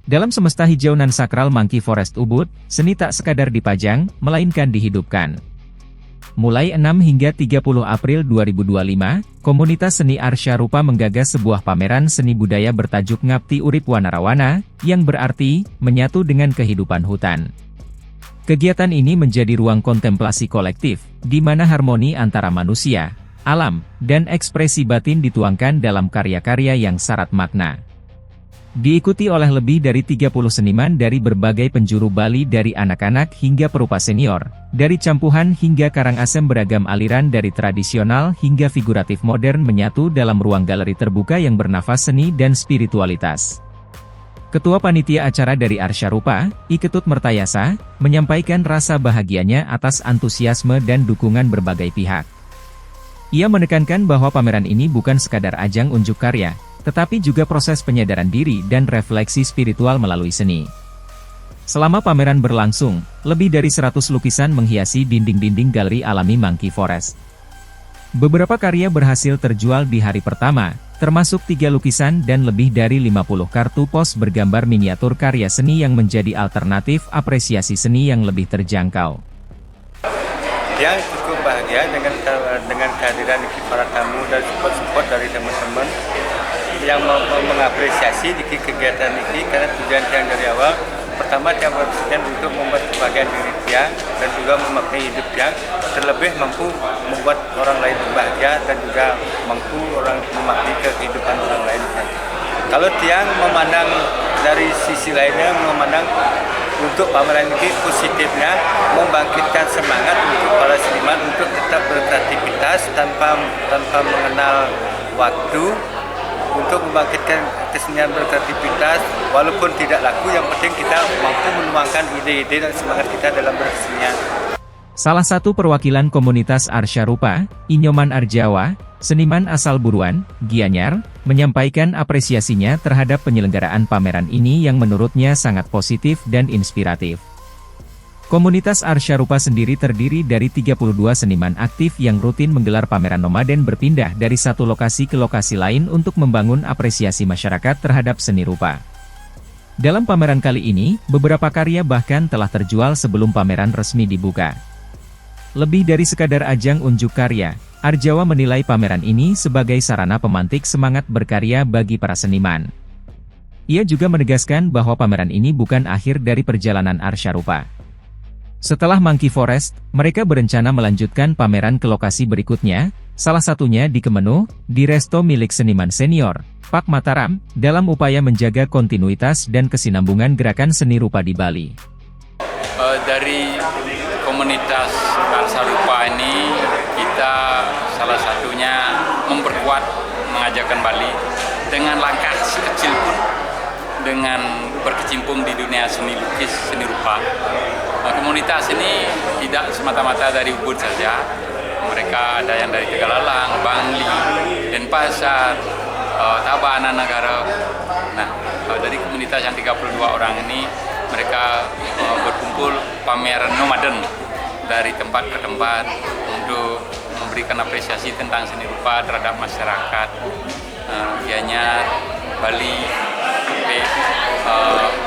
Dalam semesta hijau nan sakral Monkey Forest Ubud, seni tak sekadar dipajang, melainkan dihidupkan. Mulai 6 hingga 30 April 2025, komunitas seni Arsya Rupa menggagas sebuah pameran seni budaya bertajuk Ngabti Urip Wanarawana, yang berarti, menyatu dengan kehidupan hutan. Kegiatan ini menjadi ruang kontemplasi kolektif, di mana harmoni antara manusia, alam, dan ekspresi batin dituangkan dalam karya-karya yang syarat makna. Diikuti oleh lebih dari 30 seniman dari berbagai penjuru Bali dari anak-anak hingga perupa senior, dari campuhan hingga karangasem beragam aliran dari tradisional hingga figuratif modern menyatu dalam ruang galeri terbuka yang bernafas seni dan spiritualitas. Ketua Panitia Acara dari Arsya Rupa, I Ketut Mertayasa, menyampaikan rasa bahagianya atas antusiasme dan dukungan berbagai pihak. Ia menekankan bahwa pameran ini bukan sekadar ajang unjuk karya, tetapi juga proses penyadaran diri dan refleksi spiritual melalui seni. Selama pameran berlangsung, lebih dari 100 lukisan menghiasi dinding-dinding galeri alami Monkey Forest. Beberapa karya berhasil terjual di hari pertama, termasuk 3 lukisan dan lebih dari 50 kartu pos bergambar miniatur karya seni yang menjadi alternatif apresiasi seni yang lebih terjangkau. Dia cukup bahagia dengan kehadiran para tamu dan support dari teman-teman yang mengapresiasi di kegiatan ini, karena tujuan yang dari awal pertama dia bertujuan untuk membuat kebahagiaan diri dia dan juga memaknai hidup dia, terlebih mampu membuat orang lain bahagia dan juga mampu orang memaknai kehidupan orang lain. Kalau Tiang memandang dari sisi lainnya, memandang untuk pameran ini positifnya membangkitkan semangat untuk para seniman untuk tetap berkreativitas tanpa mengenal waktu, untuk membangkitkan kesenian berkreativitas walaupun tidak laku, yang penting kita mampu menuangkan ide-ide dan semangat kita dalam berkesenian. Salah satu perwakilan komunitas Arsya Rupa, Inyoman Arjawa, seniman asal Buruan, Gianyar, menyampaikan apresiasinya terhadap penyelenggaraan pameran ini yang menurutnya sangat positif dan inspiratif. Komunitas Arsya Rupa sendiri terdiri dari 32 seniman aktif yang rutin menggelar pameran nomaden berpindah dari satu lokasi ke lokasi lain untuk membangun apresiasi masyarakat terhadap seni rupa. Dalam pameran kali ini, beberapa karya bahkan telah terjual sebelum pameran resmi dibuka. Lebih dari sekadar ajang unjuk karya, Arjawa menilai pameran ini sebagai sarana pemantik semangat berkarya bagi para seniman. Ia juga menegaskan bahwa pameran ini bukan akhir dari perjalanan Arsya Rupa. Setelah Monkey Forest, mereka berencana melanjutkan pameran ke lokasi berikutnya, salah satunya di Kemenuh, di resto milik seniman senior, Pak Mataram, dalam upaya menjaga kontinuitas dan kesinambungan gerakan seni rupa di Bali. Dari komunitas Arsya Rupa ini, kita salah satunya memperkuat, mengajarkan Bali dengan langkah sekecil pun, dengan berkecimpung di dunia seni lukis, seni rupa. Komunitas ini tidak semata-mata dari Ubud saja. Mereka ada yang dari Tegalalang, Bangli, Denpasar, Tabanan Negara. Nah, dari komunitas yang 32 orang ini, mereka berkumpul pameran nomaden dari tempat ke tempat untuk memberikan apresiasi tentang seni rupa terhadap masyarakat Gianyar, Bali,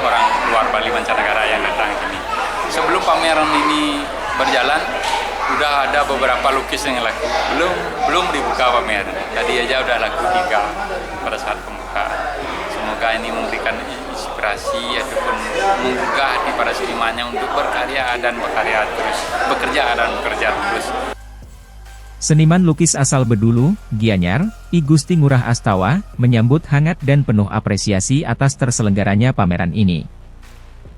orang luar Bali mancanegara yang datang ke sini. Sebelum pameran ini berjalan, udah ada beberapa lukis yang laku. Belum dibuka pameran. Tadi aja udah laku 3 pada saat pembukaan. Semoga ini memberikan inspirasi ataupun menggugah hati para senimannya untuk berkarya dan bekerja terus. Seniman lukis asal Bedulu, Gianyar, I Gusti Ngurah Astawa, menyambut hangat dan penuh apresiasi atas terselenggaranya pameran ini.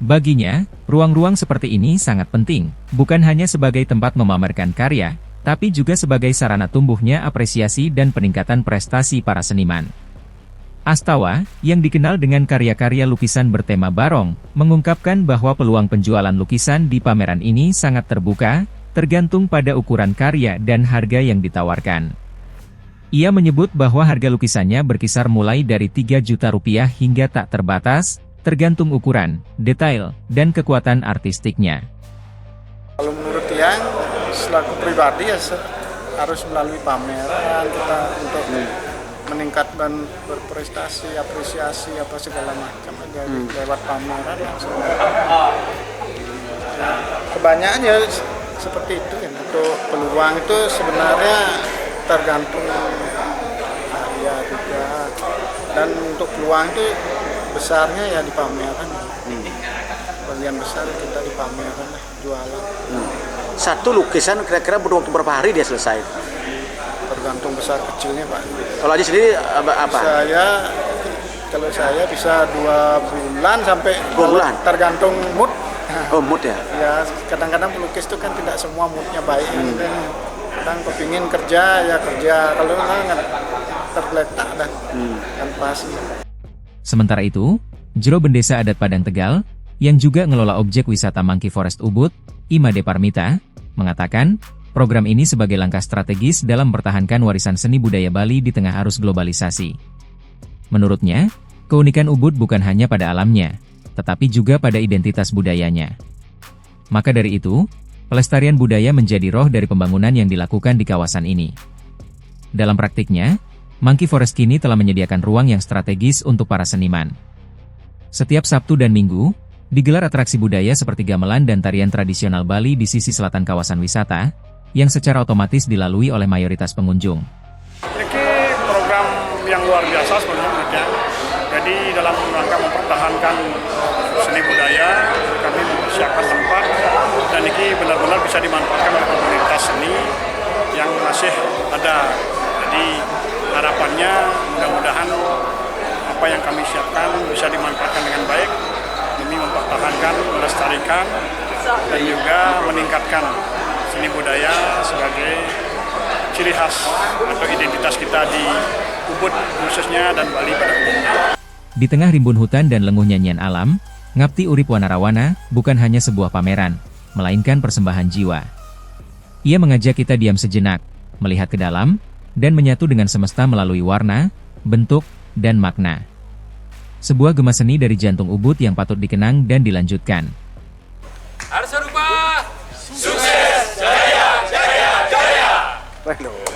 Baginya, ruang-ruang seperti ini sangat penting, bukan hanya sebagai tempat memamerkan karya, tapi juga sebagai sarana tumbuhnya apresiasi dan peningkatan prestasi para seniman. Astawa, yang dikenal dengan karya-karya lukisan bertema barong, mengungkapkan bahwa peluang penjualan lukisan di pameran ini sangat terbuka, tergantung pada ukuran karya dan harga yang ditawarkan. Ia menyebut bahwa harga lukisannya berkisar mulai dari 3 juta rupiah hingga tak terbatas, tergantung ukuran, detail, dan kekuatan artistiknya. Kalau menurut Tiang, selaku pribadi ya harus melalui pameran kita untuk meningkatkan berprestasi, apresiasi apa segala macam aja lewat pameran langsung. Ya, kebanyakan ya seperti itu kan. Untuk peluang itu sebenarnya tergantung karya juga, dan untuk peluang itu besarnya ya di pameran. Bagian besar kita di pameran lah, jualan. Satu lukisan kira-kira butuh waktu berapa hari dia selesai? Tergantung besar kecilnya Pak. Kalau Haji sendiri apa? Kalau saya bisa 2 bulan sampai 2 bulan? Tergantung mood. Oh, mood ya? Ya kadang-kadang pelukis itu kan tidak semua moodnya baik. Kadang kepingin kerja ya kerja, kalau nggak tergeletak dah kan pasti. Sementara itu, Jero Bendesa Adat Padang Tegal, yang juga ngelola objek wisata Monkey Forest Ubud, Imade Parmita, mengatakan, program ini sebagai langkah strategis dalam mempertahankan warisan seni budaya Bali di tengah arus globalisasi. Menurutnya, keunikan Ubud bukan hanya pada alamnya, tetapi juga pada identitas budayanya. Maka dari itu, pelestarian budaya menjadi roh dari pembangunan yang dilakukan di kawasan ini. Dalam praktiknya, Monkey Forest kini telah menyediakan ruang yang strategis untuk para seniman. Setiap Sabtu dan Minggu, digelar atraksi budaya seperti gamelan dan tarian tradisional Bali di sisi selatan kawasan wisata, yang secara otomatis dilalui oleh mayoritas pengunjung. Ini program yang luar biasa sebenarnya. Jadi dalam rangka mempertahankan seni budaya, kami mempersiapkan tempat, dan ini benar-benar bisa dimanfaatkan oleh komunitas seni yang masih ada. Jadi harapannya mudah-mudahan apa yang kami siapkan bisa dimanfaatkan dengan baik demi mempertahankan, melestarikan, dan juga meningkatkan seni budaya sebagai ciri khas atau identitas kita di Ubud khususnya dan Bali pada umumnya. Di tengah rimbun hutan dan lenguh nyanyian alam, Ngabti Urip Wanarawana bukan hanya sebuah pameran, melainkan persembahan jiwa. Ia mengajak kita diam sejenak, melihat ke dalam, dan menyatu dengan semesta melalui warna, bentuk, dan makna. Sebuah gema seni dari jantung Ubud yang patut dikenang dan dilanjutkan. Arsarupa, sukses, jaya, jaya, jaya. Waduh.